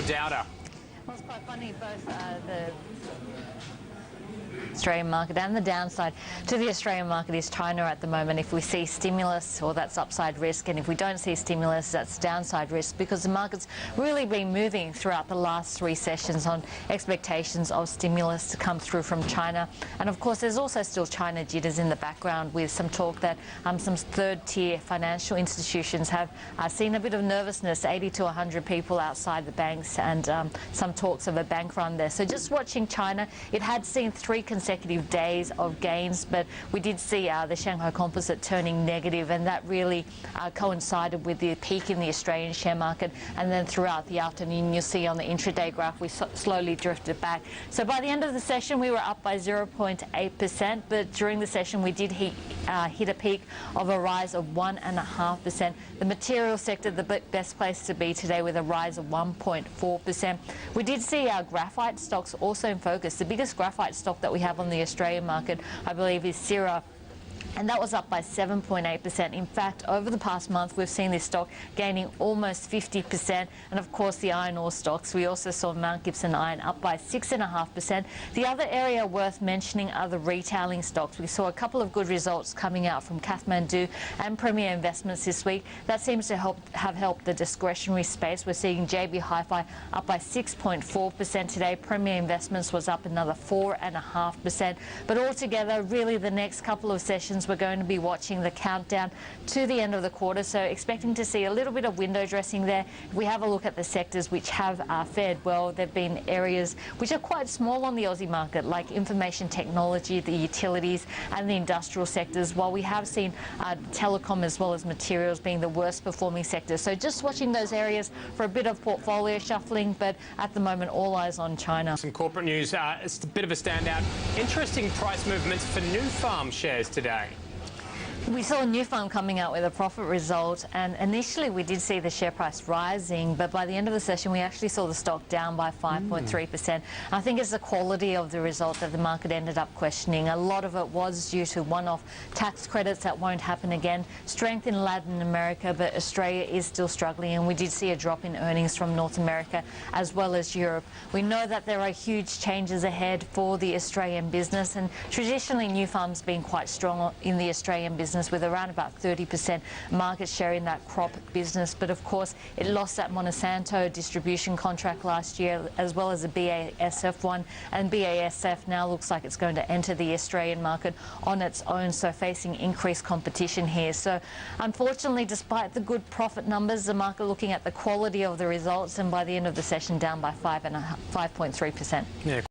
doubter. Well, it's quite funny, both the Australian market and the downside to the Australian market is China at the moment. If we see stimulus, or that's upside risk, and if we don't see stimulus, that's downside risk, because the market's really been moving throughout the last three sessions on expectations of stimulus to come through from China. And of course, there's also still China jitters in the background, with some talk that some third-tier financial institutions have seen a bit of nervousness, 80 to 100 people outside the banks, and some talks of a bank run there. So just watching China, it had seen 3 consecutive days of gains, but we did see the Shanghai Composite turning negative, and that really coincided with the peak in the Australian share market. And then throughout the afternoon, you'll see on the intraday graph, we slowly drifted back. So by the end of the session, we were up by 0.8%, but during the session, we did hit a peak of a rise of 1.5%. The material sector, the best place to be today, with a rise of 1.4%. We did see our graphite stocks also in focus. The biggest graphite stock that we have on the Australian market, I believe, is Syrah, and that was up by 7.8%. In fact, over the past month, we've seen this stock gaining almost 50%. And of course, the iron ore stocks, we also saw Mount Gibson Iron up by 6.5%. The other area worth mentioning are the retailing stocks. We saw a couple of good results coming out from Kathmandu and Premier Investments this week. That seems to have helped the discretionary space. We're seeing JB Hi-Fi up by 6.4% today. Premier Investments was up another 4.5%. But altogether, really, the next couple of sessions, we're going to be watching the countdown to the end of the quarter, so expecting to see a little bit of window dressing there. If we have a look at the sectors which have fared well, there have been areas which are quite small on the Aussie market, like information technology, the utilities and the industrial sectors, while we have seen telecom as well as materials being the worst performing sectors. So just watching those areas for a bit of portfolio shuffling, but at the moment, all eyes on China. Some corporate news, it's a bit of a standout. Interesting price movements for Nufarm shares today. We saw Nufarm coming out with a profit result, and initially we did see the share price rising, but by the end of the session we actually saw the stock down by 5.3%. I think it's the quality of the result that the market ended up questioning. A lot of it was due to one-off tax credits that won't happen again, strength in Latin America, but Australia is still struggling, and we did see a drop in earnings from North America as well as Europe. We know that there are huge changes ahead for the Australian business, and traditionally Nufarm's been quite strong in the Australian business, with around about 30% market share in that crop business. But of course, it lost that Monsanto distribution contract last year, as well as the BASF one, and BASF now looks like it's going to enter the Australian market on its own, so facing increased competition here. So unfortunately, despite the good profit numbers, the market looking at the quality of the results, and by the end of the session down by 5.3%. Yeah.